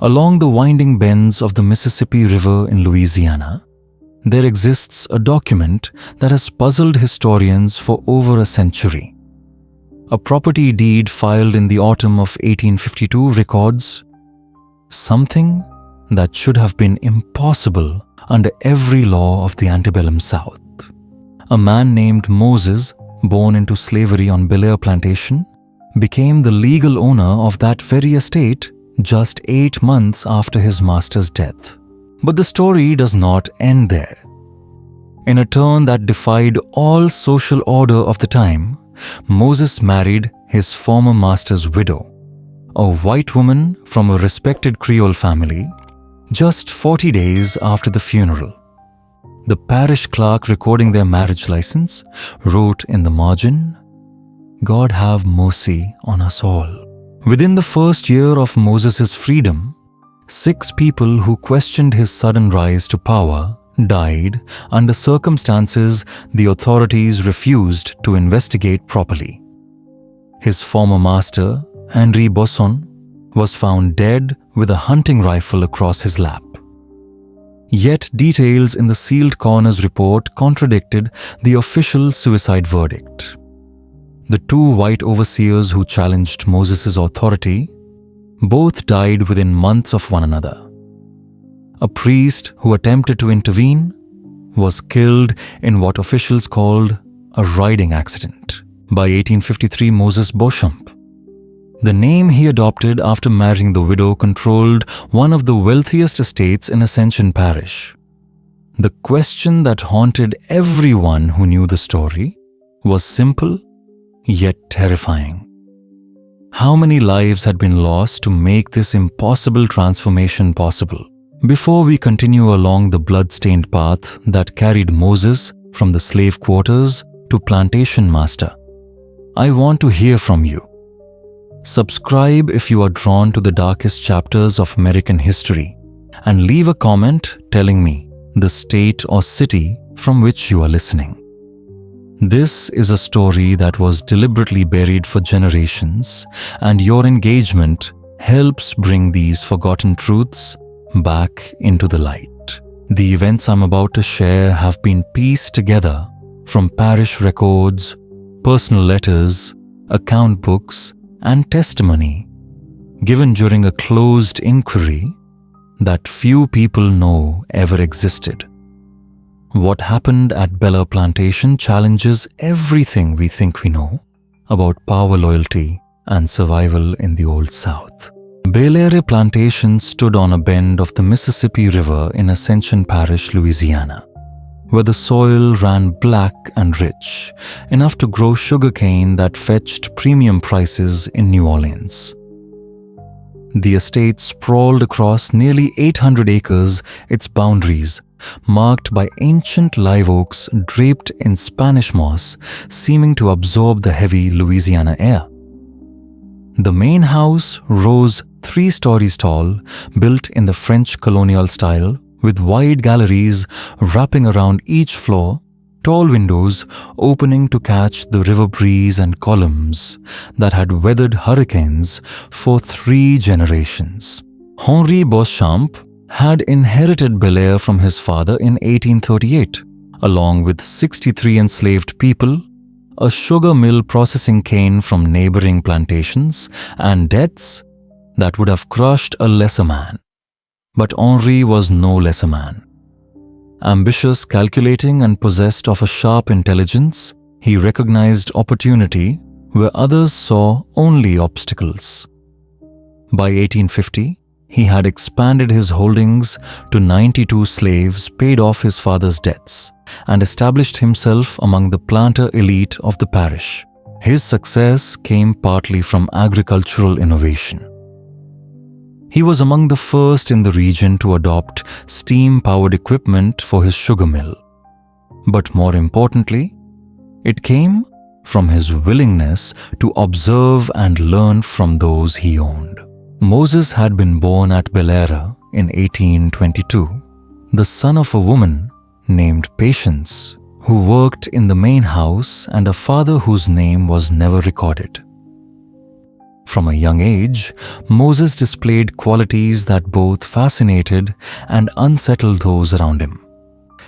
Along the winding bends of the Mississippi River in Louisiana, there exists a document that has puzzled historians for over a century. A property deed filed in the autumn of 1852 records something that should have been impossible under every law of the antebellum South. A man named Moses, born into slavery on Bel Air Plantation, became the legal owner of that very estate just 8 months after his master's death. But the story does not end there. In a turn that defied all social order of the time, Moses married his former master's widow, a white woman from a respected Creole family, just 40 days after the funeral. The parish clerk recording their marriage license wrote in the margin, "God have mercy on us all." Within the first year of Moses' freedom, 6 people who questioned his sudden rise to power died under circumstances the authorities refused to investigate properly. His former master, Henri Bosson, was found dead with a hunting rifle across his lap. Yet details in the sealed coroner's report contradicted the official suicide verdict. The 2 white overseers who challenged Moses' authority both died within months of one another. A priest who attempted to intervene was killed in what officials called a riding accident by 1853 Moses Beauchamp. The name he adopted after marrying the widow controlled one of the wealthiest estates in Ascension Parish. The question that haunted everyone who knew the story was simple yet terrifying. How many lives had been lost to make this impossible transformation possible? Before we continue along the blood-stained path that carried Moses from the slave quarters to plantation master, I want to hear from you. Subscribe if you are drawn to the darkest chapters of American history, and leave a comment telling me the state or city from which you are listening. This is a story that was deliberately buried for generations, and your engagement helps bring these forgotten truths back into the light. The events I'm about to share have been pieced together from parish records, personal letters, account books, and testimony given during a closed inquiry that few people know ever existed. What happened at Bel Air Plantation challenges everything we think we know about power, loyalty, and survival in the Old South. Bel Air Plantation stood on a bend of the Mississippi River in Ascension Parish, Louisiana, where the soil ran black and rich, enough to grow sugarcane that fetched premium prices in New Orleans. The estate sprawled across nearly 800 acres, its boundaries marked by ancient live oaks draped in Spanish moss, seeming to absorb the heavy Louisiana air. The main house rose 3 stories tall, built in the French colonial style, with wide galleries wrapping around each floor, tall windows opening to catch the river breeze, and columns that had weathered hurricanes for 3 generations. Henri Beauchamp had inherited Bel Air from his father in 1838, along with 63 enslaved people, a sugar mill processing cane from neighboring plantations, and debts that would have crushed a lesser man. But Henri was no lesser man. Ambitious, calculating, and possessed of a sharp intelligence, he recognized opportunity where others saw only obstacles. By 1850, he had expanded his holdings to 92 slaves, paid off his father's debts, and established himself among the planter elite of the parish. His success came partly from agricultural innovation. He was among the first in the region to adopt steam-powered equipment for his sugar mill. But more importantly, it came from his willingness to observe and learn from those he owned. Moses had been born at Bel Air in 1822, the son of a woman named Patience, who worked in the main house, and a father whose name was never recorded. From a young age, Moses displayed qualities that both fascinated and unsettled those around him.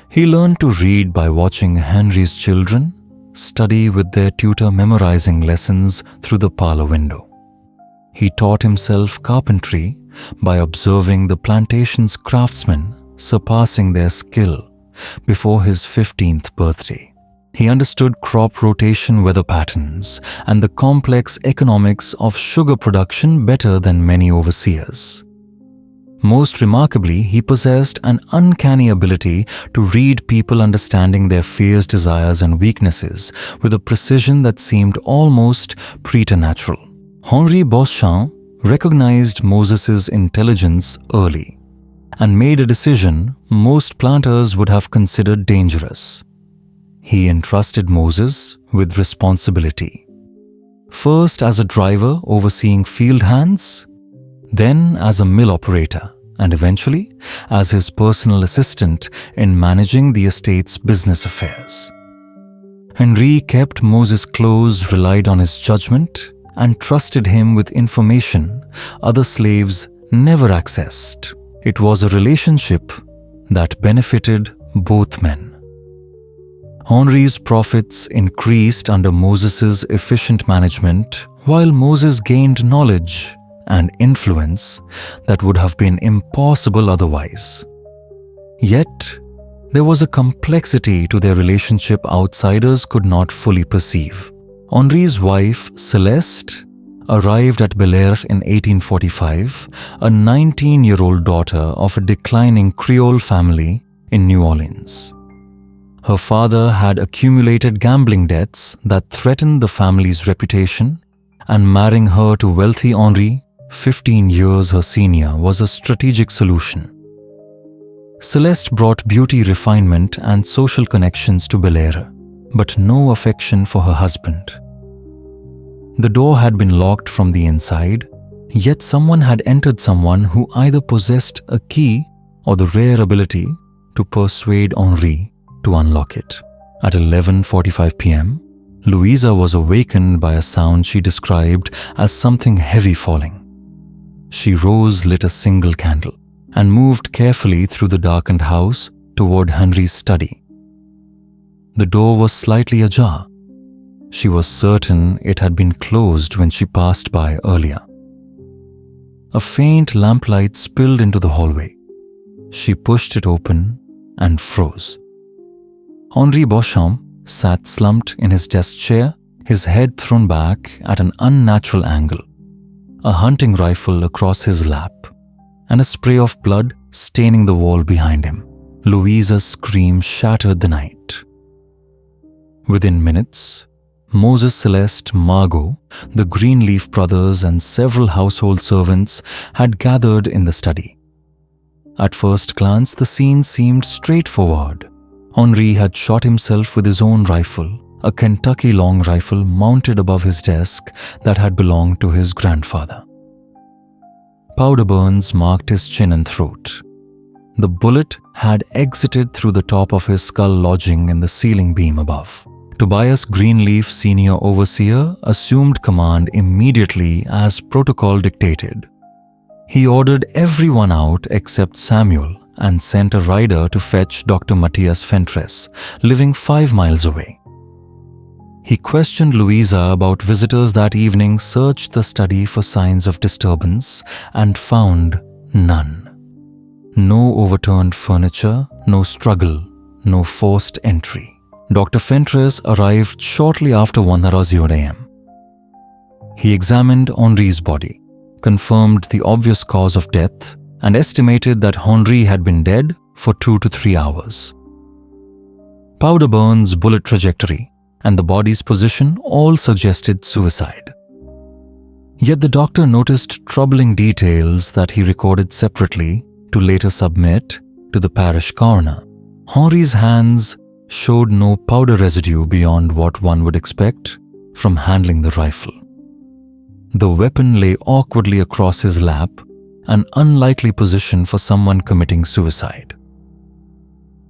He learned to read by watching Henry's children study with their tutor memorizing lessons through the parlor window. He taught himself carpentry by observing the plantation's craftsmen surpassing their skill before his 15th birthday. He understood crop rotation weather patterns and the complex economics of sugar production better than many overseers. Most remarkably, he possessed an uncanny ability to read people, understanding their fears, desires, and weaknesses with a precision that seemed almost preternatural. Henri Beauchamp recognized Moses's intelligence early and made a decision most planters would have considered dangerous. He entrusted Moses with responsibility, first as a driver overseeing field hands, then as a mill operator, and eventually as his personal assistant in managing the estate's business affairs. Henri kept Moses close, relied on his judgment, and trusted him with information other slaves never accessed. It was a relationship that benefited both men. Henri's profits increased under Moses's efficient management, while Moses gained knowledge and influence that would have been impossible otherwise. Yet, there was a complexity to their relationship outsiders could not fully perceive. Henri's wife, Celeste, arrived at Bel Air in 1845, a 19-year-old daughter of a declining Creole family in New Orleans. Her father had accumulated gambling debts that threatened the family's reputation, and marrying her to wealthy Henri, 15 years her senior, was a strategic solution. Celeste brought beauty, refinement, and social connections to Bel Air, but no affection for her husband. The door had been locked from the inside, yet someone had entered, someone who either possessed a key or the rare ability to persuade Henri to unlock it. At 11:45 p.m., Louisa was awakened by a sound she described as something heavy falling. She rose, lit a single candle, and moved carefully through the darkened house toward Henri's study. The door was slightly ajar. She was certain it had been closed when she passed by earlier. A faint lamplight spilled into the hallway. She pushed it open and froze. Henri Beauchamp sat slumped in his desk chair, his head thrown back at an unnatural angle, a hunting rifle across his lap, and a spray of blood staining the wall behind him. Louisa's scream shattered the night. Within minutes, Moses, Celeste, Margot, the Greenleaf brothers, and several household servants had gathered in the study. At first glance, the scene seemed straightforward. Henri had shot himself with his own rifle, a Kentucky long rifle mounted above his desk that had belonged to his grandfather. Powder burns marked his chin and throat. The bullet had exited through the top of his skull, lodging in the ceiling beam above. Tobias Greenleaf, senior overseer, assumed command immediately as protocol dictated. He ordered everyone out except Samuel and sent a rider to fetch Dr. Matthias Fentress, living 5 miles away. He questioned Louisa about visitors that evening, searched the study for signs of disturbance, and found none. No overturned furniture, no struggle, no forced entry. Dr. Fentress arrived shortly after 1:00 a.m. He examined Henri's body, confirmed the obvious cause of death, and estimated that Henri had been dead for 2 to 3 hours. Powder burns, bullet trajectory, and the body's position all suggested suicide. Yet the doctor noticed troubling details that he recorded separately to later submit to the parish coroner. Henri's hands showed no powder residue beyond what one would expect from handling the rifle. The weapon lay awkwardly across his lap, an unlikely position for someone committing suicide.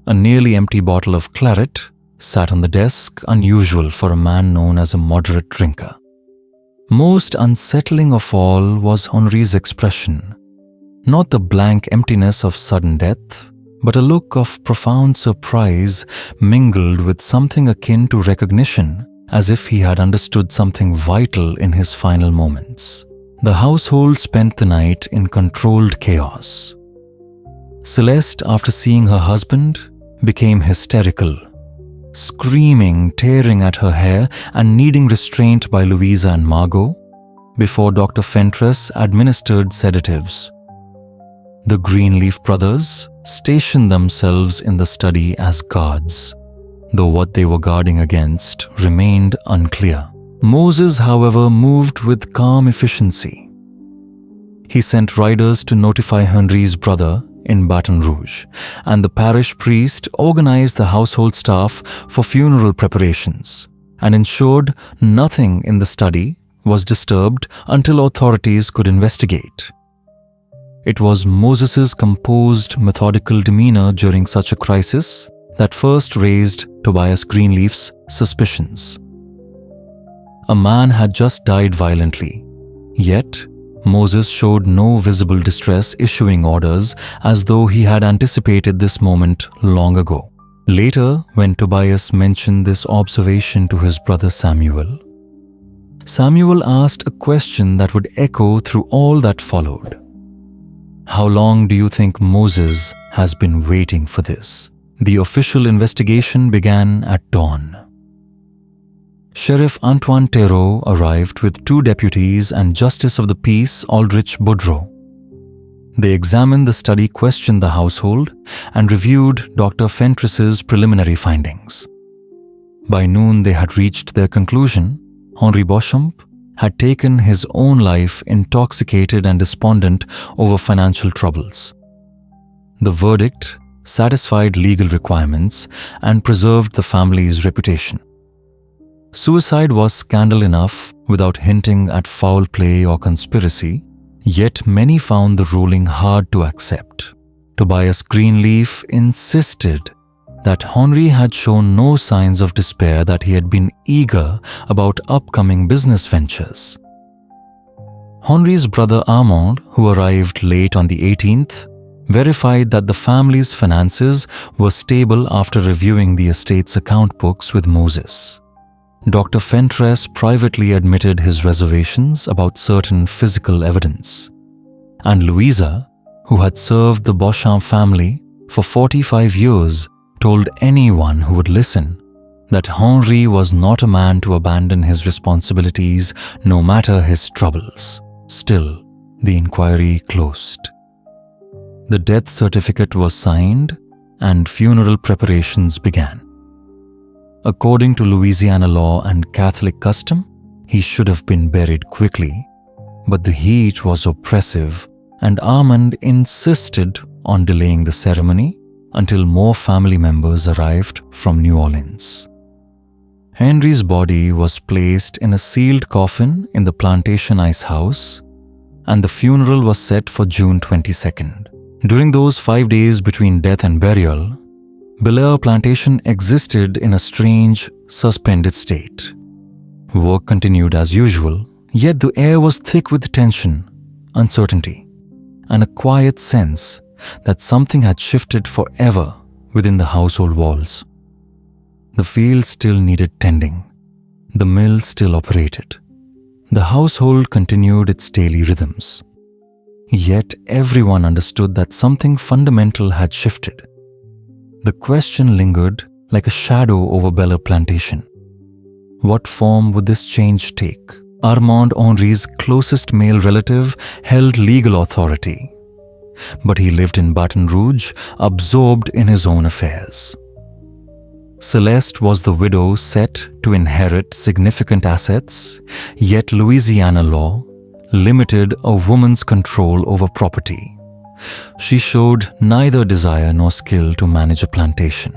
A nearly empty bottle of claret sat on the desk, unusual for a man known as a moderate drinker. Most unsettling of all was Henri's expression. Not the blank emptiness of sudden death, but a look of profound surprise mingled with something akin to recognition, as if he had understood something vital in his final moments. The household spent the night in controlled chaos. Celeste, after seeing her husband, became hysterical, screaming, tearing at her hair, and needing restraint by Louisa and Margot, before Dr. Fentress administered sedatives. The Greenleaf brothers stationed themselves in the study as guards, though what they were guarding against remained unclear. Moses, however, moved with calm efficiency. He sent riders to notify Henri's brother in Baton Rouge, and the parish priest organized the household staff for funeral preparations and ensured nothing in the study was disturbed until authorities could investigate. It was Moses's composed, methodical demeanor during such a crisis that first raised Tobias Greenleaf's suspicions. A man had just died violently, yet Moses showed no visible distress, issuing orders as though he had anticipated this moment long ago. Later, when Tobias mentioned this observation to his brother Samuel asked a question that would echo through all that followed. How long do you think Moses has been waiting for this? The official investigation began at dawn. Sheriff Antoine Theroux arrived with 2 deputies and Justice of the Peace Aldrich Boudreau. They examined the study, questioned the household, and reviewed Dr. Fentress's preliminary findings. By noon, they had reached their conclusion. Henri Beauchamp had taken his own life, intoxicated and despondent over financial troubles. The verdict satisfied legal requirements and preserved the family's reputation. Suicide was scandal enough without hinting at foul play or conspiracy, yet many found the ruling hard to accept. Tobias Greenleaf insisted that Henri had shown no signs of despair, that he had been eager about upcoming business ventures. Henri's brother Armand, who arrived late on the 18th, verified that the family's finances were stable after reviewing the estate's account books with Moses. Dr. Fentress privately admitted his reservations about certain physical evidence, and Louisa, who had served the Beauchamp family for 45 years, told anyone who would listen that Henri was not a man to abandon his responsibilities no matter his troubles. Still, the inquiry closed. The death certificate was signed and funeral preparations began. According to Louisiana law and Catholic custom, he should have been buried quickly, but the heat was oppressive and Armand insisted on delaying the ceremony until more family members arrived from New Orleans. Henri's body was placed in a sealed coffin in the plantation ice house, and the funeral was set for June 22nd. During those 5 days between death and burial, Belair Plantation existed in a strange, suspended state. Work continued as usual, yet the air was thick with tension, uncertainty, and a quiet sense that something had shifted forever within the household walls. The field still needed tending. The mill still operated. The household continued its daily rhythms. Yet everyone understood that something fundamental had shifted. The question lingered like a shadow over Belair Plantation. What form would this change take? Armand Henri's closest male relative held legal authority, but he lived in Baton Rouge, absorbed in his own affairs. Celeste was the widow set to inherit significant assets, yet Louisiana law limited a woman's control over property. She showed neither desire nor skill to manage a plantation.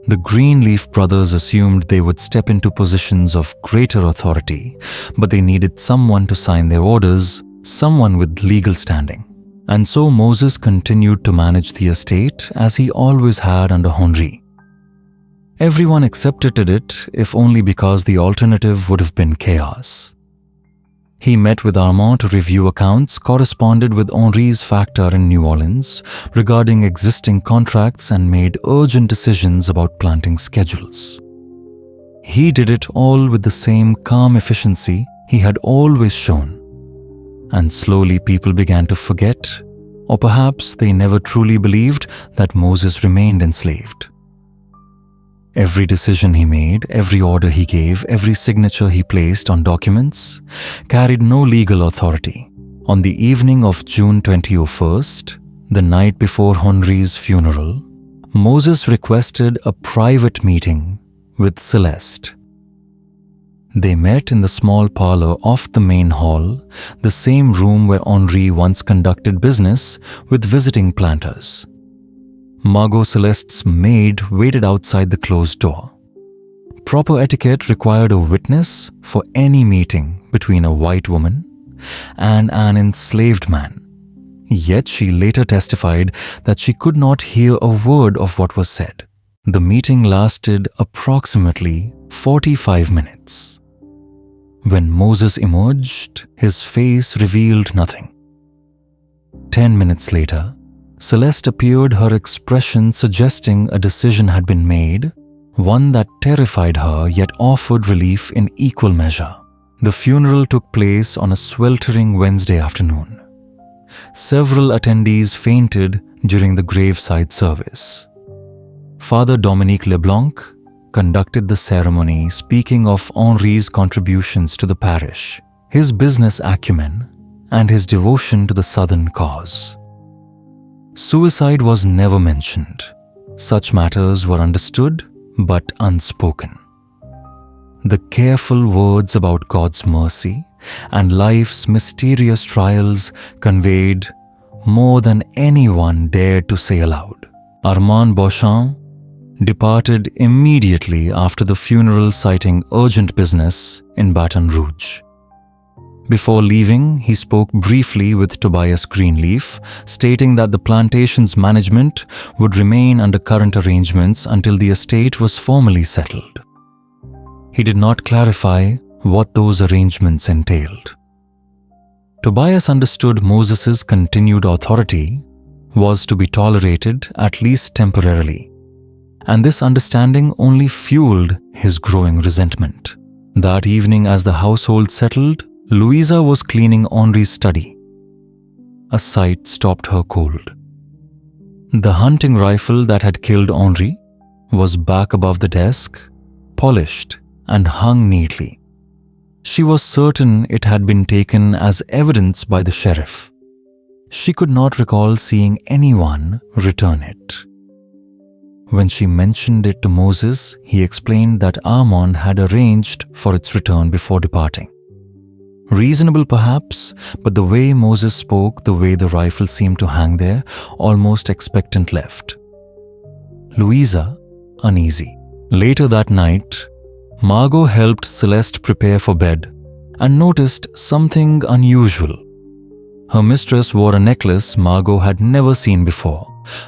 The Greenleaf brothers assumed they would step into positions of greater authority, but they needed someone to sign their orders, someone with legal standing. And so Moses continued to manage the estate as he always had under Henri. Everyone accepted it, if only because the alternative would have been chaos. He met with Armand to review accounts corresponded with Henri's factor in New Orleans regarding existing contracts and made urgent decisions about planting schedules. He did it all with the same calm efficiency he had always shown. And slowly people began to forget, or perhaps they never truly believed, that Moses remained enslaved. Every decision he made, every order he gave, every signature he placed on documents carried no legal authority. On the evening of June 2001, the night before Henri's funeral, Moses requested a private meeting with Celeste. They met in the small parlor off the main hall, the same room where Henri once conducted business with visiting planters. Margot Celeste's maid waited outside the closed door. Proper etiquette required a witness for any meeting between a white woman and an enslaved man. Yet she later testified that she could not hear a word of what was said. The meeting lasted approximately 45 minutes. When Moses emerged, his face revealed nothing. 10 minutes later, Celeste appeared, her expression suggesting a decision had been made, one that terrified her yet offered relief in equal measure. The funeral took place on a sweltering Wednesday afternoon. Several attendees fainted during the graveside service. Father Dominique Leblanc conducted the ceremony, speaking of Henri's contributions to the parish, his business acumen, and his devotion to the Southern cause. Suicide was never mentioned. Such matters were understood but unspoken. The careful words about God's mercy and life's mysterious trials conveyed more than anyone dared to say aloud. Armand Beauchamp departed immediately after the funeral, citing urgent business in Baton Rouge. Before leaving, he spoke briefly with Tobias Greenleaf, stating that the plantation's management would remain under current arrangements until the estate was formally settled. He did not clarify what those arrangements entailed. Tobias understood Moses's continued authority was to be tolerated, at least temporarily, and this understanding only fueled his growing resentment. That evening, as the household settled, Louisa was cleaning Henri's study. A sight stopped her cold. The hunting rifle that had killed Henri was back above the desk, polished and hung neatly. She was certain it had been taken as evidence by the sheriff. She could not recall seeing anyone return it. When she mentioned it to Moses, he explained that Armand had arranged for its return before departing. Reasonable perhaps, but the way Moses spoke, the way the rifle seemed to hang there, almost expectant left Louisa uneasy. Later that night, Margot helped Celeste prepare for bed and noticed something unusual. Her mistress wore a necklace Margot had never seen before,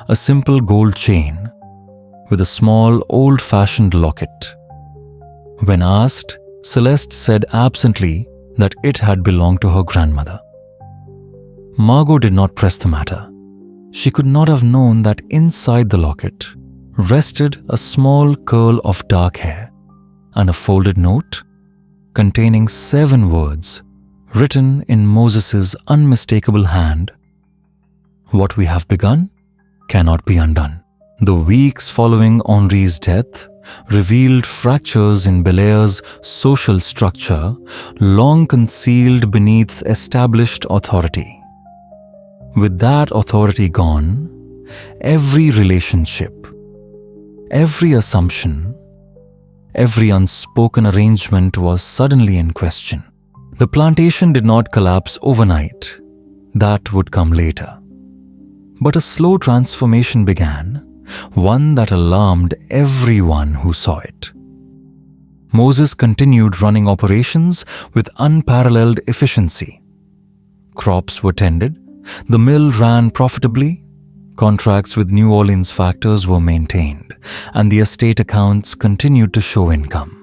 a simple gold chain with a small old-fashioned locket. When asked, Celeste said absently that it had belonged to her grandmother. Margot did not press the matter. She could not have known that inside the locket rested a small curl of dark hair and a folded note containing 7 words written in Moses's unmistakable hand. What we have begun cannot be undone. The weeks following Henri's death revealed fractures in Belaire's social structure, long concealed beneath established authority. With that authority gone, every relationship, every assumption, every unspoken arrangement was suddenly in question. The plantation did not collapse overnight. That would come later. But a slow transformation began, one that alarmed everyone who saw it. Moses continued running operations with unparalleled efficiency. Crops were tended, the mill ran profitably, contracts with New Orleans factors were maintained, and the estate accounts continued to show income.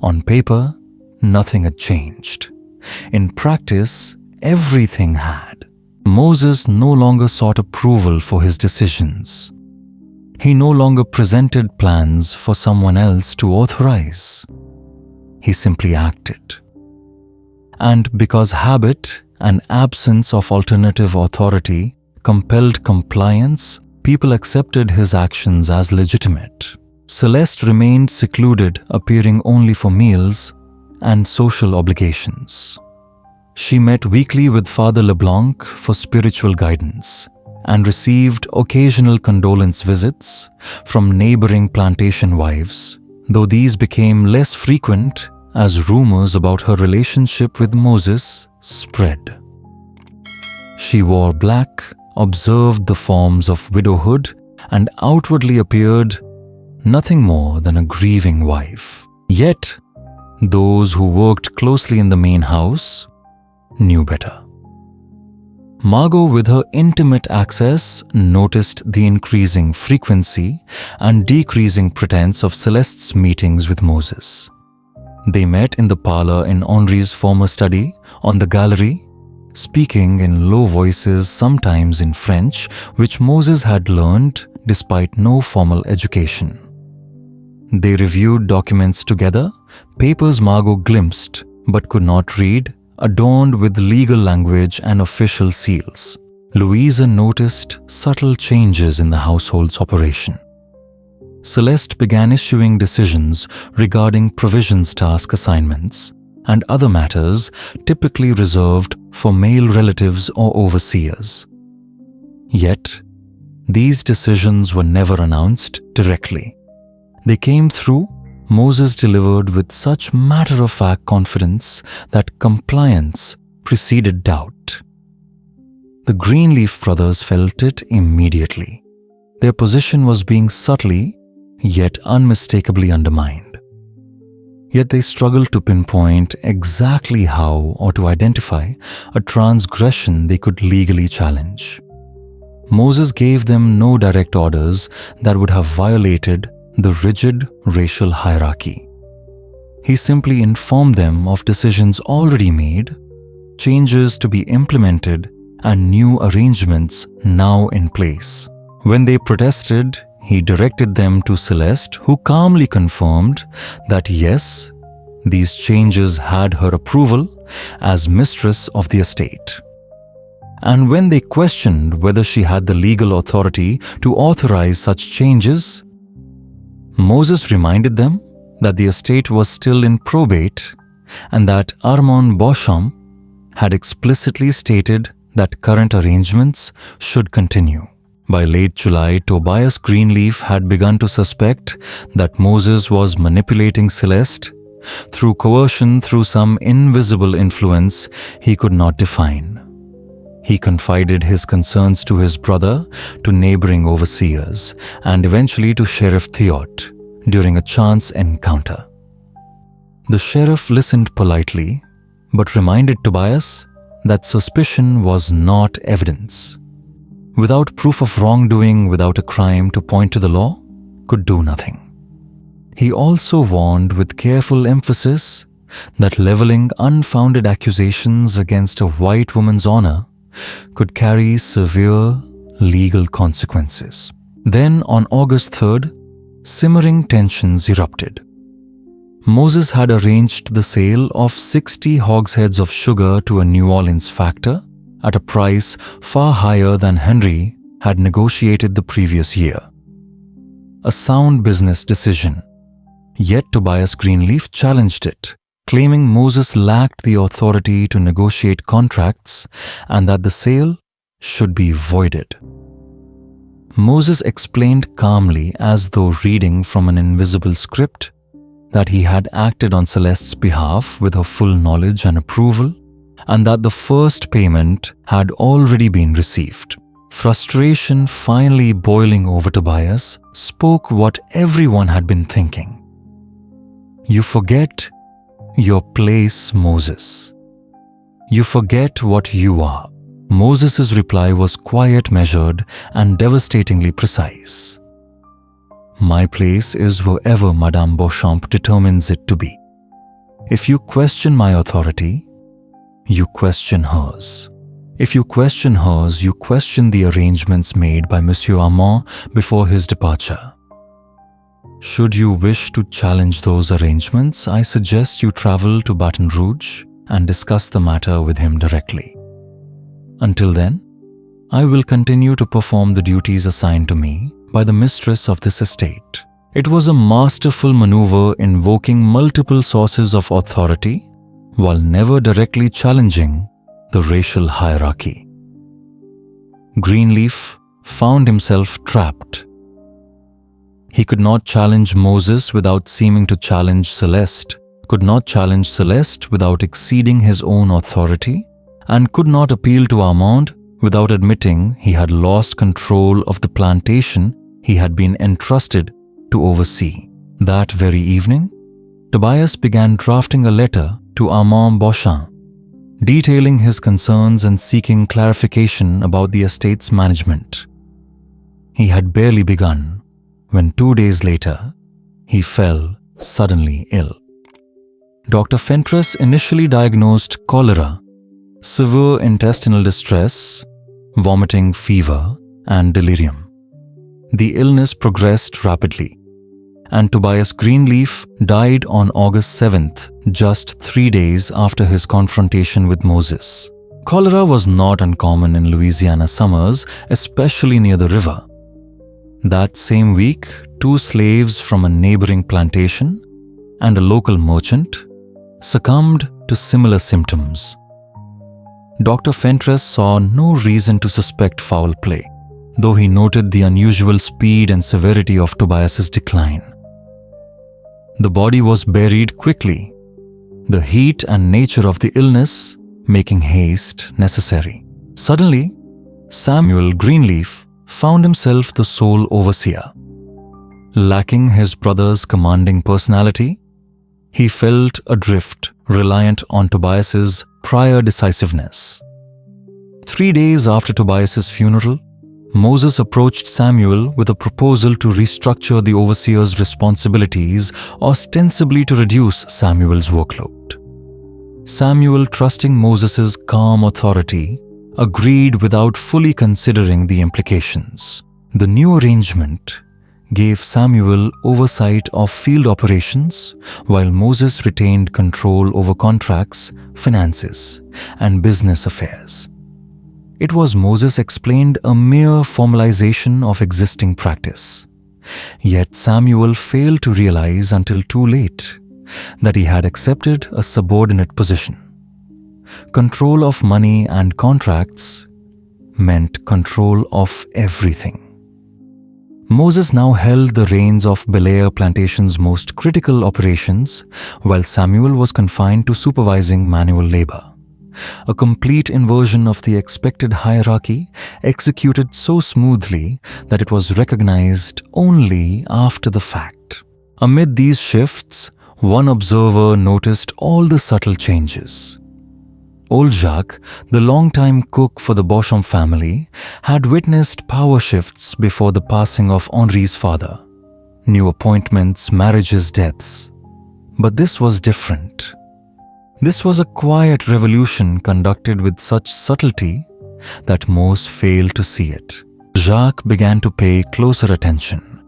On paper, nothing had changed. In practice, everything had. Moses no longer sought approval for his decisions. He no longer presented plans for someone else to authorize. He simply acted. And because habit and absence of alternative authority compelled compliance, people accepted his actions as legitimate. Celeste remained secluded, appearing only for meals and social obligations. She met weekly with Father LeBlanc for spiritual guidance and received occasional condolence visits from neighboring plantation wives, though these became less frequent as rumors about her relationship with Moses spread. She wore black, observed the forms of widowhood, and outwardly appeared nothing more than a grieving wife. Yet, those who worked closely in the main house knew better. Margot, with her intimate access, noticed the increasing frequency and decreasing pretense of Celeste's meetings with Moses. They met in the parlor in Henri's former study, on the gallery, speaking in low voices, sometimes in French, which Moses had learned despite no formal education. They reviewed documents together, papers Margot glimpsed but could not read, adorned with legal language and official seals. Louisa noticed subtle changes in the household's operation. Celeste began issuing decisions regarding provisions task assignments and other matters typically reserved for male relatives or overseers. Yet, these decisions were never announced directly. They came through Moses delivered with such matter-of-fact confidence that compliance preceded doubt. The Greenleaf brothers felt it immediately. Their position was being subtly, yet unmistakably undermined. Yet they struggled to pinpoint exactly how or to identify a transgression they could legally challenge. Moses gave them no direct orders that would have violated the rigid racial hierarchy. He simply informed them of decisions already made, changes to be implemented, and new arrangements now in place. When they protested, he directed them to Celeste, who calmly confirmed that yes, these changes had her approval as mistress of the estate. And when they questioned whether she had the legal authority to authorize such changes, Moses reminded them that the estate was still in probate and that Armand Beauchamp had explicitly stated that current arrangements should continue. By late July, Tobias Greenleaf had begun to suspect that Moses was manipulating Celeste through coercion, through some invisible influence he could not define. He confided his concerns to his brother, to neighboring overseers, and eventually to Sheriff Theot during a chance encounter. The sheriff listened politely, but reminded Tobias that suspicion was not evidence. Without proof of wrongdoing, without a crime to point to the law, could do nothing. He also warned with careful emphasis that leveling unfounded accusations against a white woman's honor could carry severe legal consequences. Then, on August 3rd, simmering tensions erupted. Moses had arranged the sale of 60 hogsheads of sugar to a New Orleans factor at a price far higher than Henry had negotiated the previous year. A sound business decision, yet Tobias Greenleaf challenged it, claiming Moses lacked the authority to negotiate contracts and that the sale should be voided. Moses explained calmly, as though reading from an invisible script, that he had acted on Celeste's behalf with her full knowledge and approval, and that the first payment had already been received. Frustration finally boiling over Tobias spoke what everyone had been thinking. You forget your place, Moses. You forget what you are. Moses' reply was quiet, measured, and devastatingly precise. My place is wherever Madame Beauchamp determines it to be. If you question my authority, you question hers. If you question hers, you question the arrangements made by Monsieur Armand before his departure. Should you wish to challenge those arrangements, I suggest you travel to Baton Rouge and discuss the matter with him directly. Until then, I will continue to perform the duties assigned to me by the mistress of this estate. It was a masterful maneuver invoking multiple sources of authority while never directly challenging the racial hierarchy. Greenleaf found himself trapped. He could not challenge Moses without seeming to challenge Celeste, could not challenge Celeste without exceeding his own authority, and could not appeal to Armand without admitting he had lost control of the plantation he had been entrusted to oversee. That very evening, Tobias began drafting a letter to Armand Beauchamp, detailing his concerns and seeking clarification about the estate's management. He had barely begun when 2 days later, he fell suddenly ill. Dr. Fentress initially diagnosed cholera, severe intestinal distress, vomiting, fever, and delirium. The illness progressed rapidly, and Tobias Greenleaf died on August 7th, just 3 days after his confrontation with Moses. Cholera was not uncommon in Louisiana summers, especially near the river. That same week, 2 slaves from a neighboring plantation and a local merchant succumbed to similar symptoms. Dr. Fentress saw no reason to suspect foul play, though he noted the unusual speed and severity of Tobias's decline. The body was buried quickly, the heat and nature of the illness making haste necessary. Suddenly, Samuel Greenleaf found himself the sole overseer. Lacking his brother's commanding personality, he felt adrift, reliant on Tobias's prior decisiveness. 3 days after Tobias's funeral, Moses approached Samuel with a proposal to restructure the overseer's responsibilities, ostensibly to reduce Samuel's workload. Samuel, trusting Moses's calm authority, agreed without fully considering the implications. The new arrangement gave Samuel oversight of field operations, while Moses retained control over contracts, finances, and business affairs. It was, Moses explained, a mere formalization of existing practice. Yet Samuel failed to realize until too late that he had accepted a subordinate position. Control of money and contracts meant control of everything. Moses now held the reins of Belair Plantation's most critical operations, while Samuel was confined to supervising manual labor. A complete inversion of the expected hierarchy, executed so smoothly that it was recognized only after the fact. Amid these shifts, one observer noticed all the subtle changes. Old Jacques, the longtime cook for the Beauchamp family, had witnessed power shifts before the passing of Henri's father. New appointments, marriages, deaths. But this was different. This was a quiet revolution conducted with such subtlety that most failed to see it. Jacques began to pay closer attention.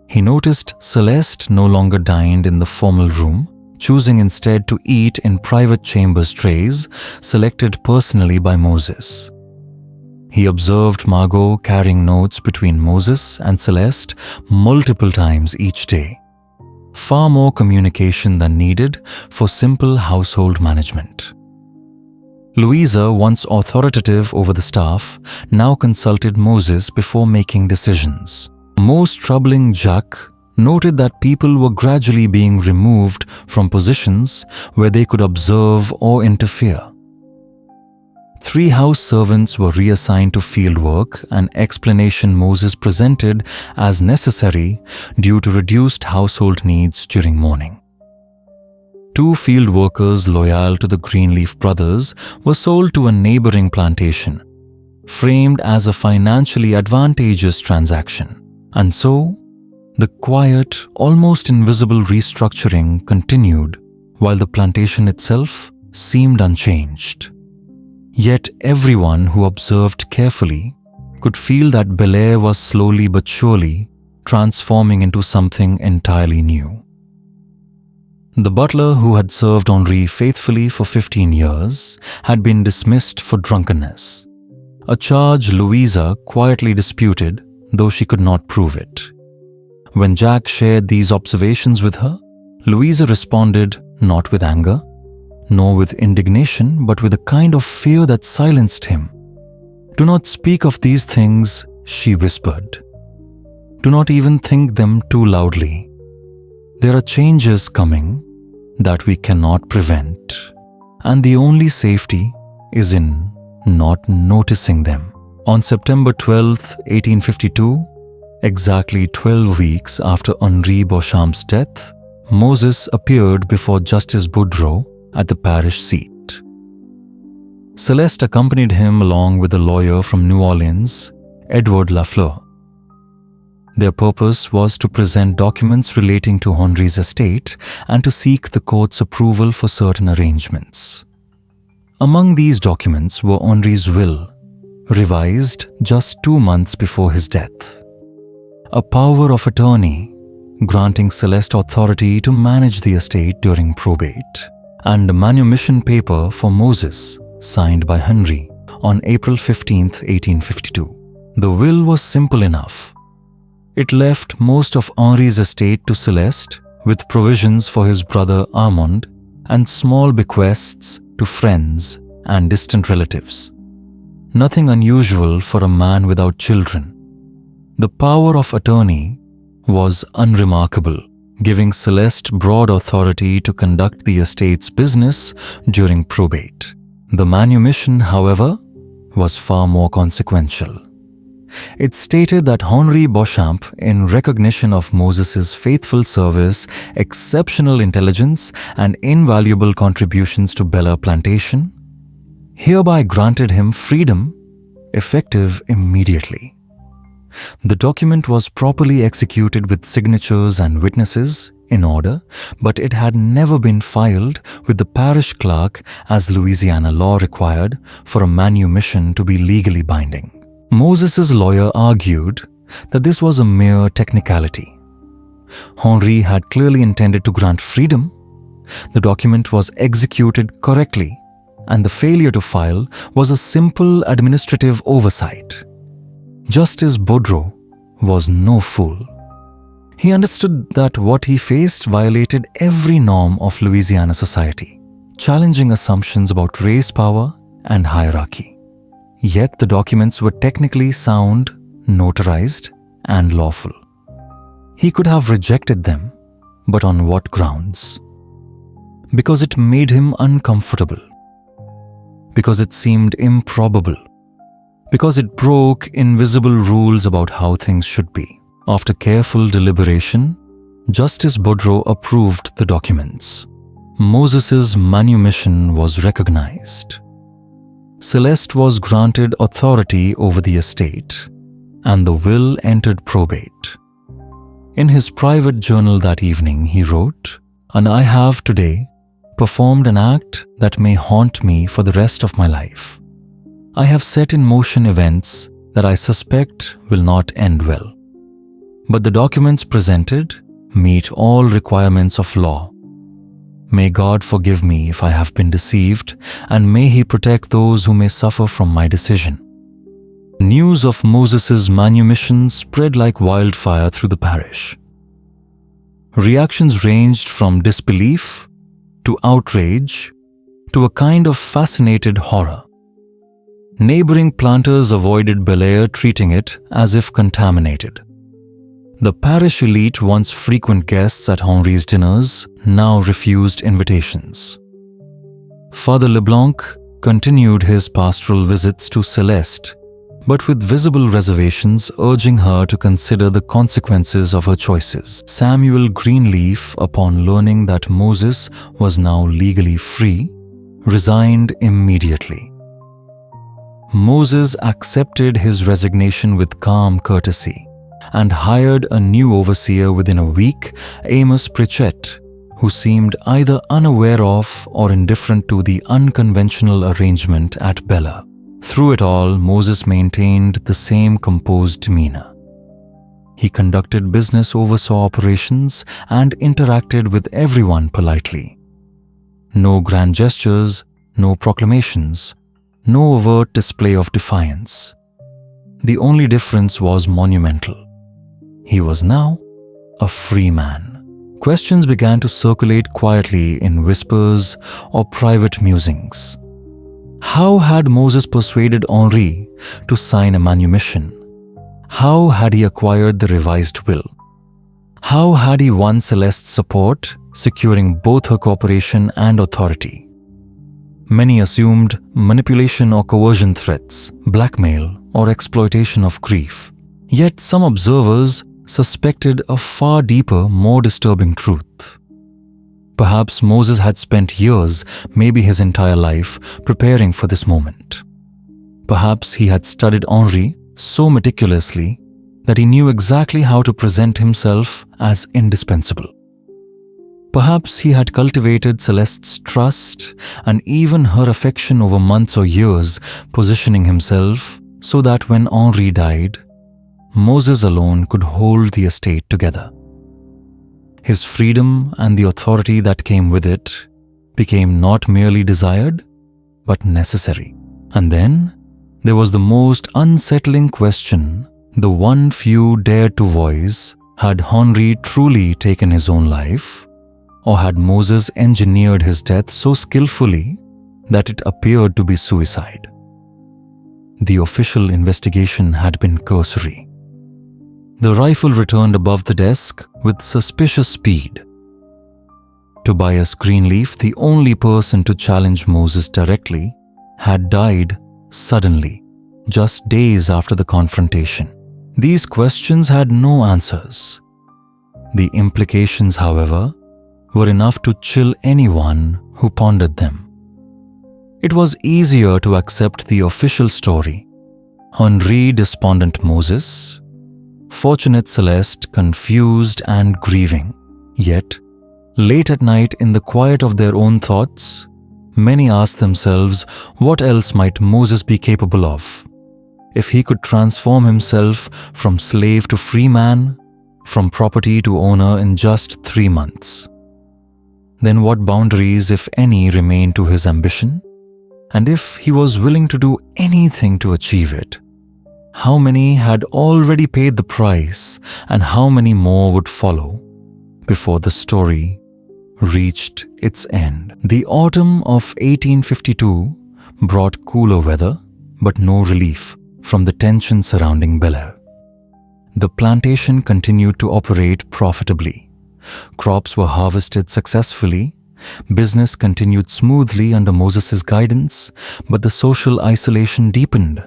He noticed Celeste no longer dined in the formal room, choosing instead to eat in private chambers trays selected personally by Moses. He observed Margot carrying notes between Moses and Celeste multiple times each day. Far more communication than needed for simple household management. Louisa, once authoritative over the staff, now consulted Moses before making decisions. Most troubling, Jacques noted that people were gradually being removed from positions where they could observe or interfere. 3 house servants were reassigned to field work, an explanation Moses presented as necessary due to reduced household needs during mourning. 2 field workers loyal to the Greenleaf brothers were sold to a neighboring plantation, framed as a financially advantageous transaction. And so, the quiet, almost invisible restructuring continued while the plantation itself seemed unchanged. Yet everyone who observed carefully could feel that Belair was slowly but surely transforming into something entirely new. The butler who had served Henri faithfully for 15 years had been dismissed for drunkenness, a charge Louisa quietly disputed, though she could not prove it. When Jack shared these observations with her, Louisa responded not with anger, nor with indignation, but with a kind of fear that silenced him. "Do not speak of these things," she whispered. "Do not even think them too loudly. There are changes coming that we cannot prevent, and the only safety is in not noticing them." On September 12, 1852, exactly 12 weeks after Henri Beauchamp's death, Moses appeared before Justice Boudreau at the parish seat. Celeste accompanied him along with a lawyer from New Orleans, Edward Lafleur. Their purpose was to present documents relating to Henri's estate and to seek the court's approval for certain arrangements. Among these documents were Henri's will, revised just 2 months before his death, a power of attorney granting Celeste authority to manage the estate during probate, and a manumission paper for Moses signed by Henri on April 15, 1852. The will was simple enough. It left most of Henri's estate to Celeste with provisions for his brother Armand and small bequests to friends and distant relatives. Nothing unusual for a man without children. The power of attorney was unremarkable, giving Celeste broad authority to conduct the estate's business during probate. The manumission, however, was far more consequential. It stated that Henri Beauchamp, in recognition of Moses's faithful service, exceptional intelligence, and invaluable contributions to Belair Plantation, hereby granted him freedom, effective immediately. The document was properly executed with signatures and witnesses in order, but it had never been filed with the parish clerk as Louisiana law required for a manumission to be legally binding. Moses's lawyer argued that this was a mere technicality. Henri had clearly intended to grant freedom. The document was executed correctly, and the failure to file was a simple administrative oversight. Justice Boudreau was no fool. He understood that what he faced violated every norm of Louisiana society, challenging assumptions about race power and hierarchy. Yet the documents were technically sound, notarized, and lawful. He could have rejected them, but on what grounds? Because it made him uncomfortable. Because it seemed improbable. Because it broke invisible rules about how things should be. After careful deliberation, Justice Boudreau approved the documents. Moses's manumission was recognized. Celeste was granted authority over the estate, and the will entered probate. In his private journal that evening, he wrote, "And I have today performed an act that may haunt me for the rest of my life. I have set in motion events that I suspect will not end well. But the documents presented meet all requirements of law. May God forgive me if I have been deceived, and may He protect those who may suffer from my decision." News of Moses's manumission spread like wildfire through the parish. Reactions ranged from disbelief to outrage to a kind of fascinated horror. Neighboring planters avoided Belair, treating it as if contaminated. The parish elite, once frequent guests at Henri's dinners, now refused invitations. Father Leblanc continued his pastoral visits to Celeste, but with visible reservations, urging her to consider the consequences of her choices. Samuel Greenleaf, upon learning that Moses was now legally free, resigned immediately. Moses accepted his resignation with calm courtesy and hired a new overseer within a week, Amos Pritchett, who seemed either unaware of or indifferent to the unconventional arrangement at Bela. Through it all, Moses maintained the same composed demeanor. He conducted business oversaw operations and interacted with everyone politely. No grand gestures, no proclamations, no overt display of defiance. The only difference was monumental. He was now a free man. Questions began to circulate quietly in whispers or private musings. How had Moses persuaded Henri to sign a manumission? How had he acquired the revised will? How had he won Celeste's support, securing both her cooperation and authority? Many assumed manipulation or coercion threats, blackmail or exploitation of grief. Yet some observers suspected a far deeper, more disturbing truth. Perhaps Moses had spent years, maybe his entire life, preparing for this moment. Perhaps he had studied Henri so meticulously that he knew exactly how to present himself as indispensable. Perhaps he had cultivated Celeste's trust and even her affection over months or years, positioning himself so that when Henri died, Moses alone could hold the estate together. His freedom and the authority that came with it became not merely desired, but necessary. And then there was the most unsettling question, the one few dared to voice: had Henri truly taken his own life, or had Moses engineered his death so skillfully that it appeared to be suicide? The official investigation had been cursory. The rifle returned above the desk with suspicious speed. Tobias Greenleaf, the only person to challenge Moses directly, had died suddenly, just days after the confrontation. These questions had no answers. The implications, however, were enough to chill anyone who pondered them. It was easier to accept the official story. Henri despondent Moses, fortunate Celeste confused and grieving. Yet, late at night in the quiet of their own thoughts, many asked themselves what else might Moses be capable of. If he could transform himself from slave to free man, from property to owner in just 3 months, then what boundaries, if any, remained to his ambition? And if he was willing to do anything to achieve it, how many had already paid the price, and how many more would follow before the story reached its end? The autumn of 1852 brought cooler weather, but no relief from the tension surrounding Bel Air. The plantation continued to operate profitably. Crops were harvested successfully. Business continued smoothly under Moses' guidance, but the social isolation deepened.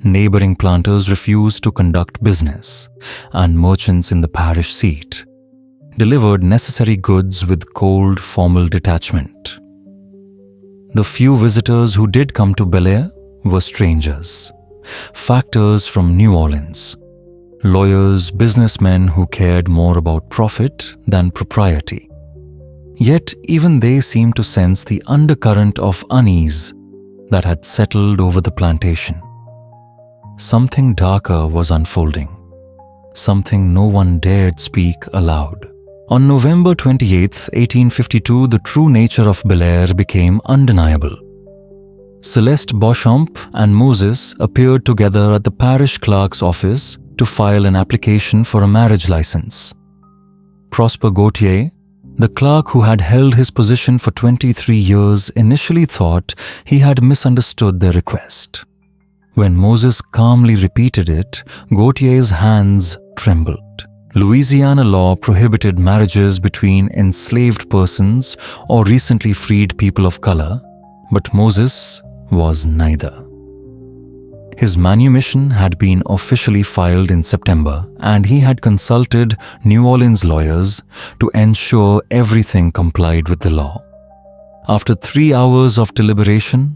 Neighboring planters refused to conduct business, and merchants in the parish seat delivered necessary goods with cold, formal detachment. The few visitors who did come to Bel Air were strangers, factors from New Orleans, lawyers, businessmen who cared more about profit than propriety. Yet even they seemed to sense the undercurrent of unease that had settled over the plantation. Something darker was unfolding, something no one dared speak aloud. On November 28, 1852, the true nature of Bel Air became undeniable. Celeste Beauchamp and Moses appeared together at the parish clerk's office to file an application for a marriage license. Prosper Gautier, the clerk who had held his position for 23 years, initially thought he had misunderstood their request. When Moses calmly repeated it, Gautier's hands trembled. Louisiana law prohibited marriages between enslaved persons or recently freed people of color, but Moses was neither. His manumission had been officially filed in September, and he had consulted New Orleans lawyers to ensure everything complied with the law. After 3 hours of deliberation,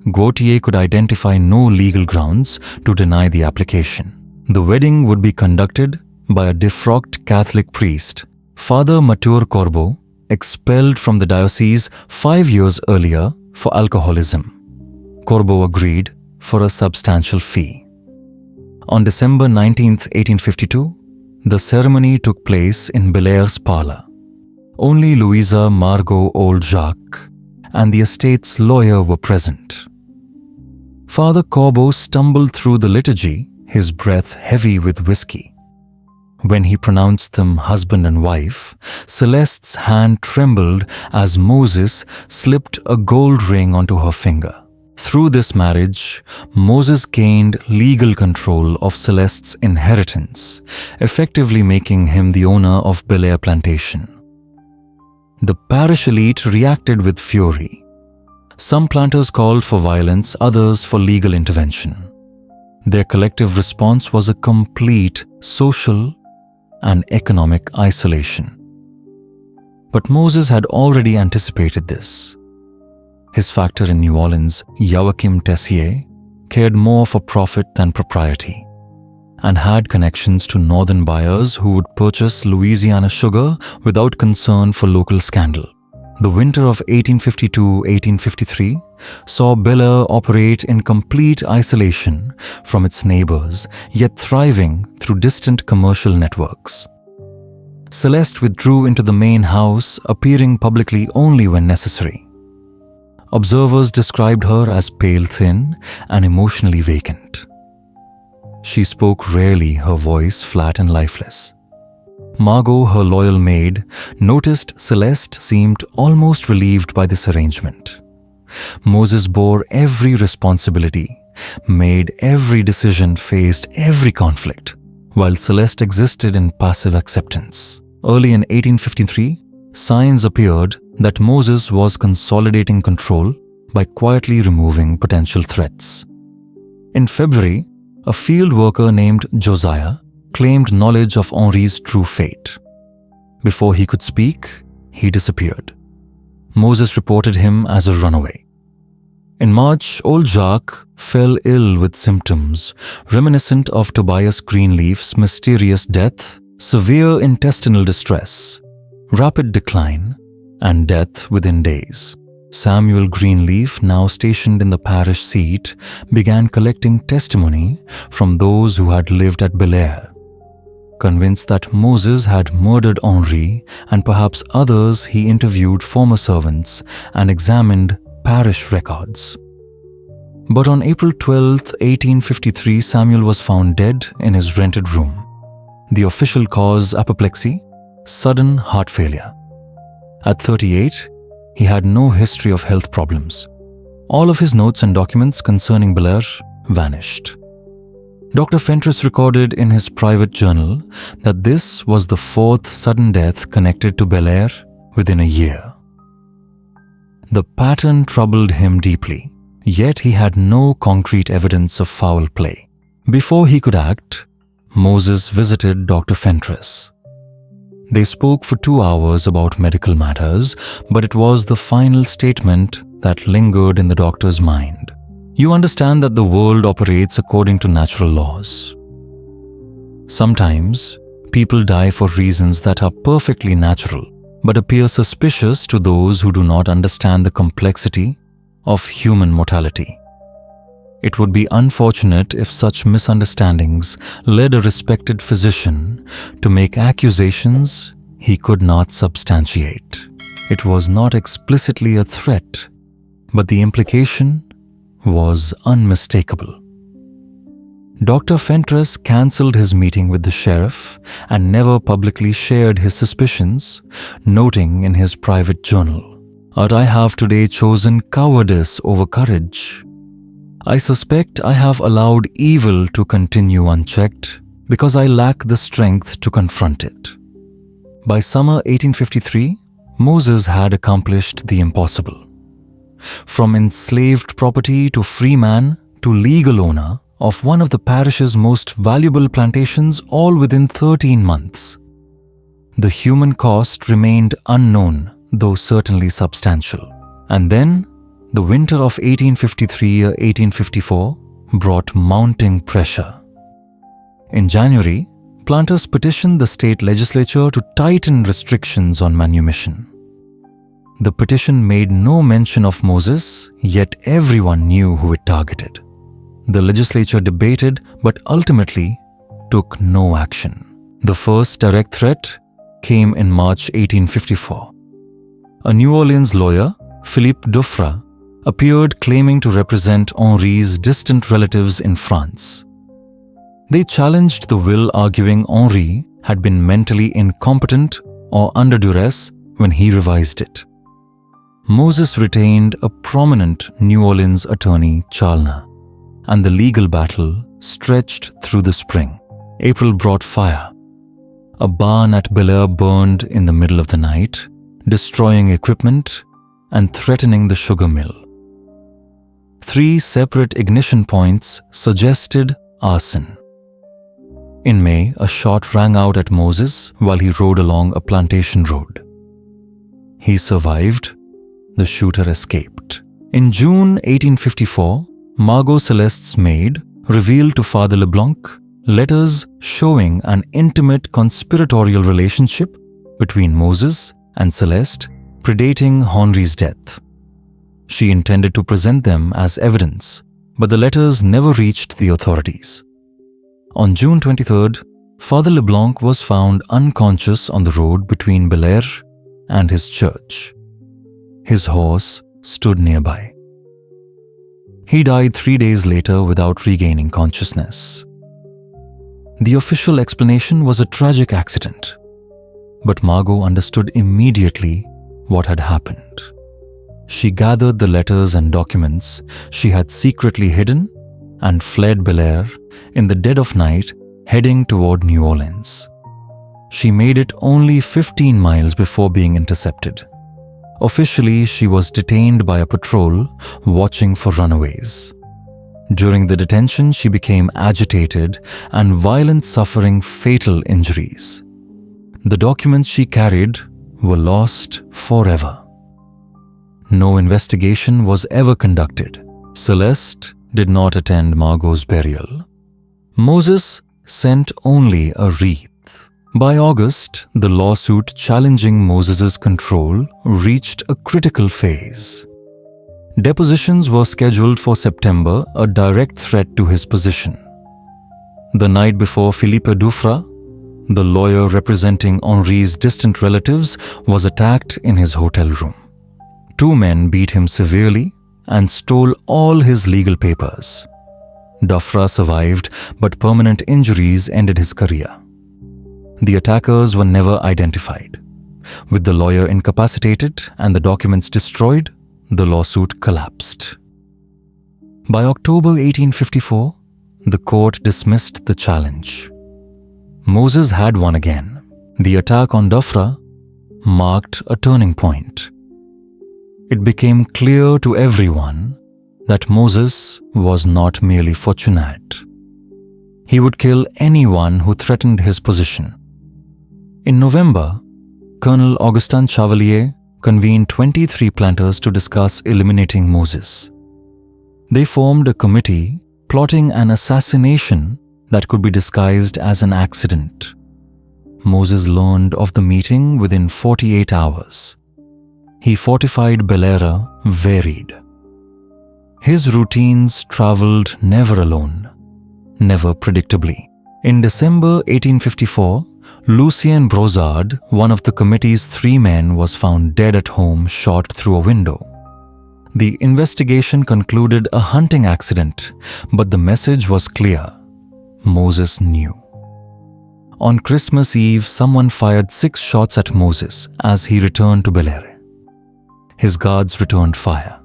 Gautier could identify no legal grounds to deny the application. The wedding would be conducted by a defrocked Catholic priest, Father Mature Corbeau, expelled from the diocese 5 years earlier for alcoholism. Corbeau agreed for a substantial fee. On December 19, 1852, the ceremony took place in Belaire's parlor. Only Louisa Margot Old Jacques and the estate's lawyer were present. Father Corbeau stumbled through the liturgy, his breath heavy with whiskey. When he pronounced them husband and wife, Celeste's hand trembled as Moses slipped a gold ring onto her finger. Through this marriage, Moses gained legal control of Celeste's inheritance, effectively making him the owner of Belaire plantation. The parish elite reacted with fury. Some planters called for violence, others for legal intervention. Their collective response was a complete social and economic isolation. But Moses had already anticipated this. His factor in New Orleans, Joachim Tessier, cared more for profit than propriety and had connections to northern buyers who would purchase Louisiana sugar without concern for local scandal. The winter of 1852-1853 saw Belaire operate in complete isolation from its neighbors, yet thriving through distant commercial networks. Celeste withdrew into the main house, appearing publicly only when necessary. Observers described her as pale-thin and emotionally vacant. She spoke rarely, her voice flat and lifeless. Margot, her loyal maid, noticed Celeste seemed almost relieved by this arrangement. Moses bore every responsibility, made every decision, faced every conflict, while Celeste existed in passive acceptance. Early in 1853, signs appeared that Moses was consolidating control by quietly removing potential threats. In February, a field worker named Josiah claimed knowledge of Henri's true fate. Before he could speak, he disappeared. Moses reported him as a runaway. In March, old Jacques fell ill with symptoms reminiscent of Tobias Greenleaf's mysterious death, severe intestinal distress, rapid decline, and death within days. Samuel Greenleaf, now stationed in the parish seat, began collecting testimony from those who had lived at Belaire. Convinced that Moses had murdered Henri and perhaps others, he interviewed former servants and examined parish records. But on April 12, 1853, Samuel was found dead in his rented room. The official cause, apoplexy, sudden heart failure. At 38, he had no history of health problems. All of his notes and documents concerning Belaire vanished. Dr. Fentress recorded in his private journal that this was the fourth sudden death connected to Belaire within a year. The pattern troubled him deeply, yet he had no concrete evidence of foul play. Before he could act, Moses visited Dr. Fentress. They spoke for 2 hours about medical matters, but it was the final statement that lingered in the doctor's mind. You understand that the world operates according to natural laws. Sometimes, people die for reasons that are perfectly natural, but appear suspicious to those who do not understand the complexity of human mortality. It would be unfortunate if such misunderstandings led a respected physician to make accusations he could not substantiate. It was not explicitly a threat, but the implication was unmistakable. Dr. Fentress cancelled his meeting with the sheriff and never publicly shared his suspicions, noting in his private journal, "I have today chosen cowardice over courage. I suspect I have allowed evil to continue unchecked because I lack the strength to confront it." By summer 1853, Moses had accomplished the impossible. From enslaved property to free man to legal owner of one of the parish's most valuable plantations, all within 13 months. The human cost remained unknown, though certainly substantial. And then, the winter of 1853-1854 brought mounting pressure. In January, planters petitioned the state legislature to tighten restrictions on manumission. The petition made no mention of Moses, yet everyone knew who it targeted. The legislature debated but ultimately took no action. The first direct threat came in March 1854. A New Orleans lawyer, Philippe Dufresne, appeared claiming to represent Henri's distant relatives in France. They challenged the will, arguing Henri had been mentally incompetent or under duress when he revised it. Moses retained a prominent New Orleans attorney, Chalna, and the legal battle stretched through the spring. April brought fire. A barn at Bel Air burned in the middle of the night, destroying equipment and threatening the sugar mill. 3 separate ignition points suggested arson. In May, a shot rang out at Moses while he rode along a plantation road. He survived. The shooter escaped. In June 1854, Margot Celeste's maid revealed to Father Leblanc letters showing an intimate conspiratorial relationship between Moses and Celeste predating Henri's death. She intended to present them as evidence, but the letters never reached the authorities. On June 23rd, Father Leblanc was found unconscious on the road between Bel Air and his church. His horse stood nearby. He died 3 days later without regaining consciousness. The official explanation was a tragic accident, but Margot understood immediately what had happened. She gathered the letters and documents she had secretly hidden and fled Bel Air in the dead of night, heading toward New Orleans. She made it only 15 miles before being intercepted. Officially, she was detained by a patrol watching for runaways. During the detention, she became agitated and violent, suffering fatal injuries. The documents she carried were lost forever. No investigation was ever conducted. Celeste did not attend Margot's burial. Moses sent only a wreath. By August, the lawsuit challenging Moses's control reached a critical phase. Depositions were scheduled for September, a direct threat to his position. The night before, Philippe Dufresne, the lawyer representing Henri's distant relatives, was attacked in his hotel room. 2 men beat him severely and stole all his legal papers. Dufresne survived, but permanent injuries ended his career. The attackers were never identified. With the lawyer incapacitated and the documents destroyed, the lawsuit collapsed. By October 1854, the court dismissed the challenge. Moses had won again. The attack on Dufresne marked a turning point. It became clear to everyone that Moses was not merely fortunate. He would kill anyone who threatened his position. In November, Colonel Augustin Chevalier convened 23 planters to discuss eliminating Moses. They formed a committee plotting an assassination that could be disguised as an accident. Moses learned of the meeting within 48 hours. He fortified Bel Air varied. His routines traveled never alone, never predictably. In December 1854, Lucien Brozard, one of the committee's 3 men, was found dead at home, shot through a window. The investigation concluded a hunting accident, but the message was clear. Moses knew. On Christmas Eve, someone fired 6 shots at Moses as he returned to Bel Air. His guards returned fire.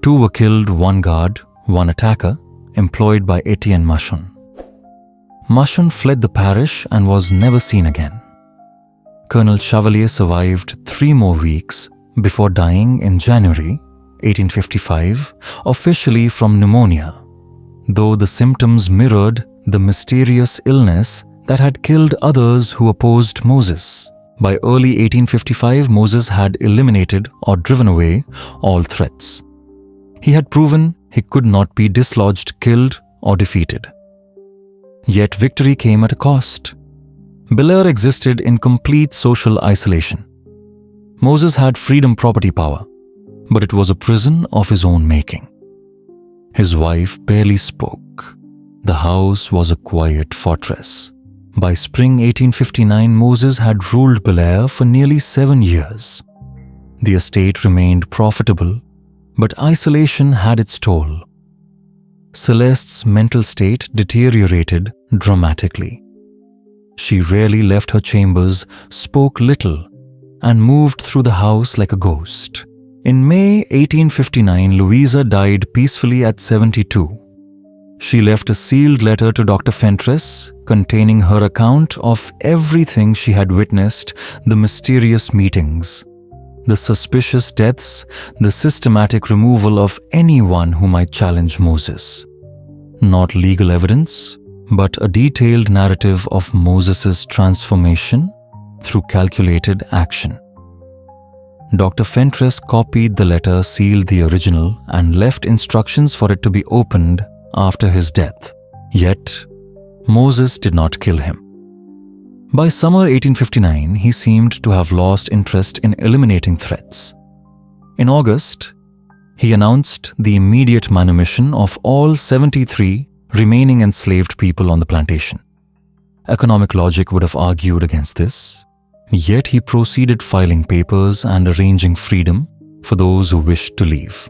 2 were killed, 1 guard, 1 attacker, employed by Etienne Machon. Machon fled the parish and was never seen again. Colonel Chevalier survived 3 more weeks before dying in January 1855, officially from pneumonia, though the symptoms mirrored the mysterious illness that had killed others who opposed Moses. By early 1855, Moses had eliminated or driven away all threats. He had proven he could not be dislodged, killed, or defeated. Yet victory came at a cost. Bel Air existed in complete social isolation. Moses had freedom property power, but it was a prison of his own making. His wife barely spoke. The house was a quiet fortress. By spring 1859, Moses had ruled Bel Air for nearly 7 years. The estate remained profitable, but isolation had its toll. Celeste's mental state deteriorated dramatically. She rarely left her chambers, spoke little, and moved through the house like a ghost. In May 1859, Louisa died peacefully at 72. She left a sealed letter to Dr. Fentress containing her account of everything she had witnessed: the mysterious meetings, the suspicious deaths, the systematic removal of anyone who might challenge Moses. Not legal evidence, but a detailed narrative of Moses' transformation through calculated action. Dr. Fentress copied the letter, sealed the original, and left instructions for it to be opened after his death. Yet, Moses did not kill him. By summer 1859, he seemed to have lost interest in eliminating threats. In August, he announced the immediate manumission of all 73 remaining enslaved people on the plantation. Economic logic would have argued against this, yet he proceeded filing papers and arranging freedom for those who wished to leave.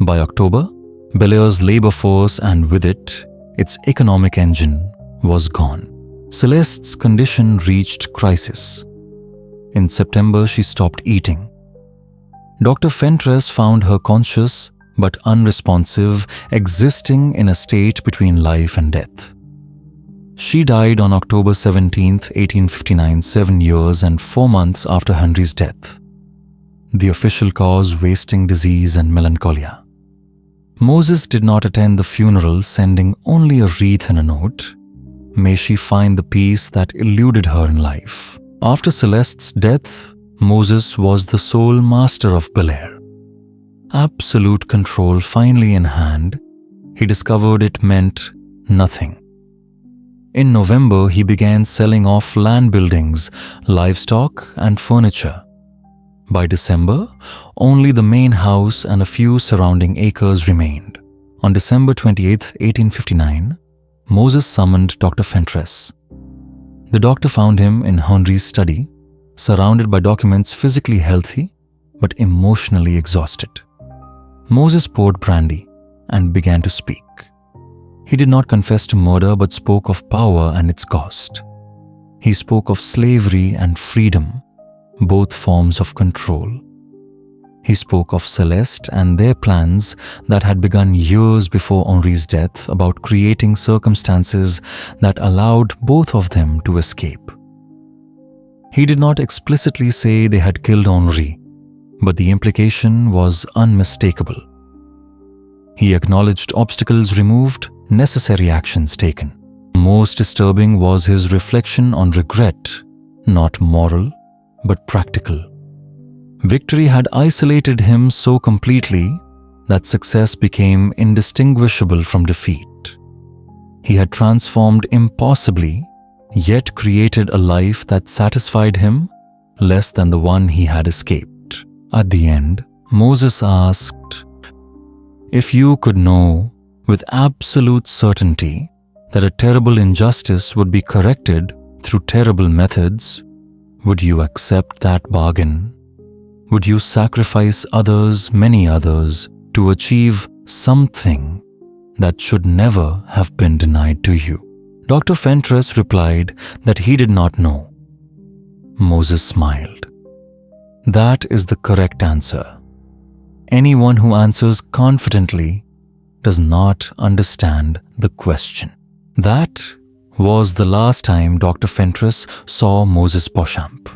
By October, Bel Air's labor force, and with it, its economic engine, was gone. Celeste's condition reached crisis. In September, she stopped eating. Dr. Fentress found her conscious but unresponsive, existing in a state between life and death. She died on October 17, 1859, 7 years and 4 months after Henry's death. The official cause: wasting disease and melancholia. Moses did not attend the funeral, sending only a wreath and a note. May she find the peace that eluded her in life. After Celeste's death, Moses was the sole master of Bel Air. Absolute control finally in hand, he discovered it meant nothing. In November, he began selling off land buildings, livestock, and furniture. By December, only the main house and a few surrounding acres remained. On December 28, 1859, Moses summoned Dr. Fentress. The doctor found him in Henry's study, surrounded by documents, physically healthy but emotionally exhausted. Moses poured brandy and began to speak. He did not confess to murder but spoke of power and its cost. He spoke of slavery and freedom, both forms of control. He spoke of Celeste and their plans that had begun years before Henri's death about creating circumstances that allowed both of them to escape. He did not explicitly say they had killed Henri, but the implication was unmistakable. He acknowledged obstacles removed, necessary actions taken. Most disturbing was his reflection on regret, not moral, but practical. Victory had isolated him so completely that success became indistinguishable from defeat. He had transformed impossibly, yet created a life that satisfied him less than the one he had escaped. At the end, Moses asked, "If you could know with absolute certainty that a terrible injustice would be corrected through terrible methods, would you accept that bargain? Would you sacrifice others, many others, to achieve something that should never have been denied to you?" Dr. Fentress replied that he did not know. Moses smiled. That is the correct answer. Anyone who answers confidently does not understand the question. That was the last time Dr. Fentress saw Moses Beauchamp.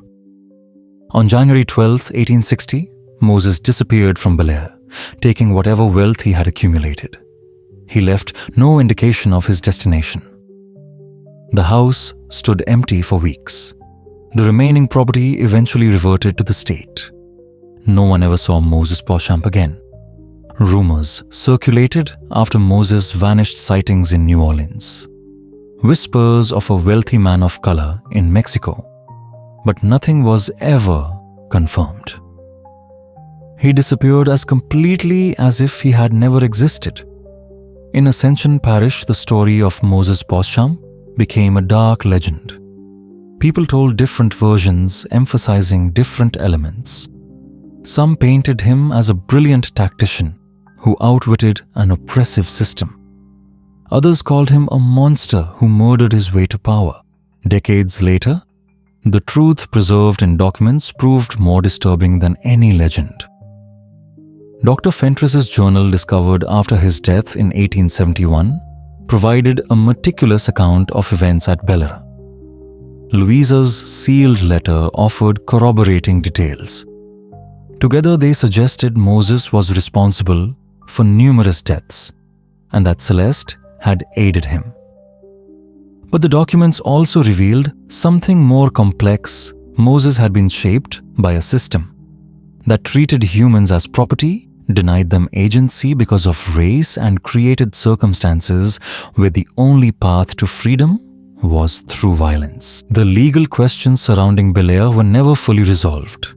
On January 12, 1860, Moses disappeared from Bel Air, taking whatever wealth he had accumulated. He left no indication of his destination. The house stood empty for weeks. The remaining property eventually reverted to the state. No one ever saw Moses Beauchamp again. Rumors circulated after Moses vanished sightings in New Orleans. Whispers of a wealthy man of color in Mexico, but nothing was ever confirmed. He disappeared as completely as if he had never existed. In Ascension Parish, the story of Moses Boschamp became a dark legend. People told different versions emphasizing different elements. Some painted him as a brilliant tactician who outwitted an oppressive system. Others called him a monster who murdered his way to power. Decades later, the truth preserved in documents proved more disturbing than any legend. Dr. Fentress's journal, discovered after his death in 1871, provided a meticulous account of events at Bellara. Louisa's sealed letter offered corroborating details. Together they suggested Moses was responsible for numerous deaths and that Celeste had aided him. But the documents also revealed something more complex. Moses had been shaped by a system that treated humans as property, denied them agency because of race, and created circumstances where the only path to freedom was through violence. The legal questions surrounding Bellara were never fully resolved.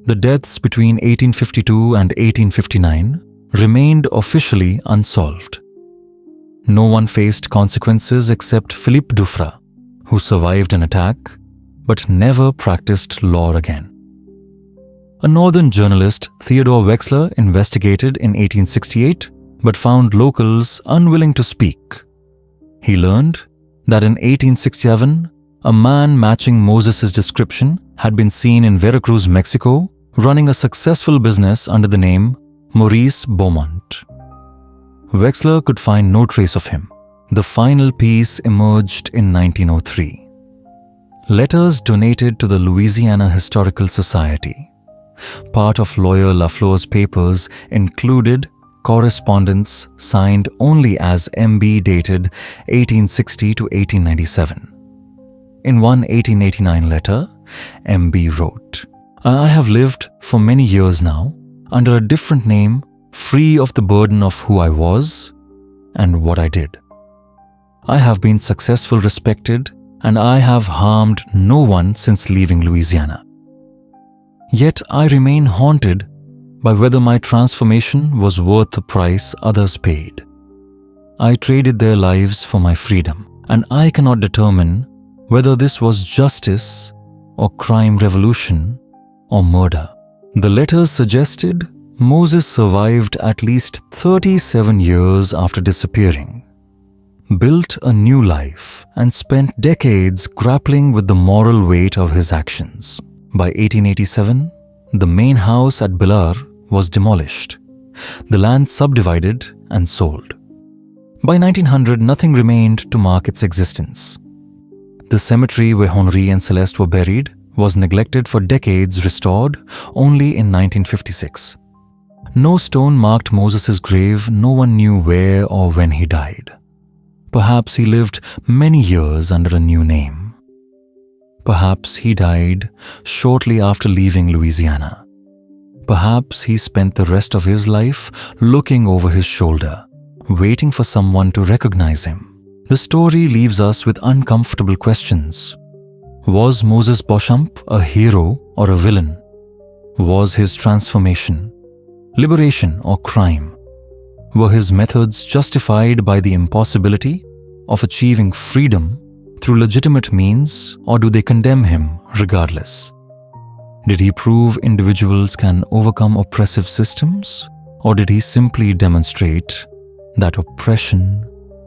The deaths between 1852 and 1859 remained officially unsolved. No one faced consequences except Philippe Dufras, who survived an attack but never practiced law again. A northern journalist, Theodore Wexler, investigated in 1868 but found locals unwilling to speak. He learned that in 1867, a man matching Moses' description had been seen in Veracruz, Mexico, running a successful business under the name Maurice Beaumont. Wexler could find no trace of him. The final piece emerged in 1903. Letters donated to the Louisiana Historical Society. Part of lawyer Lafleur's papers included correspondence signed only as MB dated 1860 to 1897. In one 1889 letter, MB wrote, "I have lived for many years now under a different name, free of the burden of who I was and what I did. I have been successful, respected, and I have harmed no one since leaving Louisiana. Yet I remain haunted by whether my transformation was worth the price others paid. I traded their lives for my freedom, and I cannot determine whether this was justice or crime, revolution or murder." The letters suggested Moses survived at least 37 years after disappearing, built a new life, and spent decades grappling with the moral weight of his actions. By 1887, the main house at Bellara was demolished, the land subdivided and sold. By 1900, nothing remained to mark its existence. The cemetery where Henri and Celeste were buried was neglected for decades, restored only in 1956. No stone marked Moses' grave. No one knew where or when he died. Perhaps he lived many years under a new name. Perhaps he died shortly after leaving Louisiana. Perhaps he spent the rest of his life looking over his shoulder, waiting for someone to recognize him. The story leaves us with uncomfortable questions. Was Moses Boschamp a hero or a villain? Was his transformation liberation or crime? Were his methods justified by the impossibility of achieving freedom through legitimate means, or do they condemn him regardless? Did he prove individuals can overcome oppressive systems, or did he simply demonstrate that oppression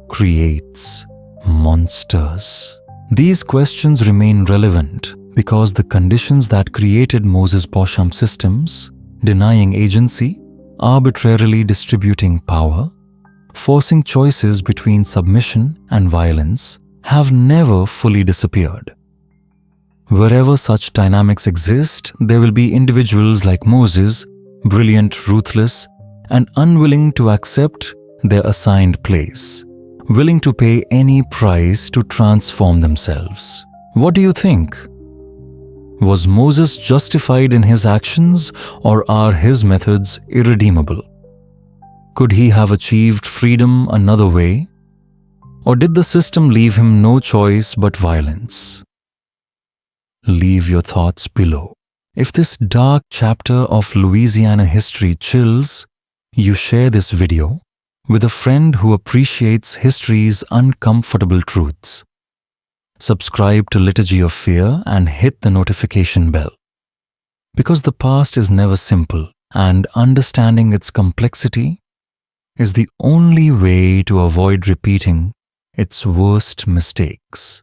creates monsters? These questions remain relevant because the conditions that created Moses Boschamp systems, denying agency, arbitrarily distributing power, forcing choices between submission and violence, have never fully disappeared. Wherever such dynamics exist, there will be individuals like Moses, brilliant, ruthless, and unwilling to accept their assigned place, willing to pay any price to transform themselves. What do you think? Was Moses justified in his actions, or are his methods irredeemable? Could he have achieved freedom another way? Or did the system leave him no choice but violence? Leave your thoughts below. If this dark chapter of Louisiana history chills, you share this video with a friend who appreciates history's uncomfortable truths. Subscribe to Liturgy of Fear and hit the notification bell. Because the past is never simple, and understanding its complexity is the only way to avoid repeating its worst mistakes.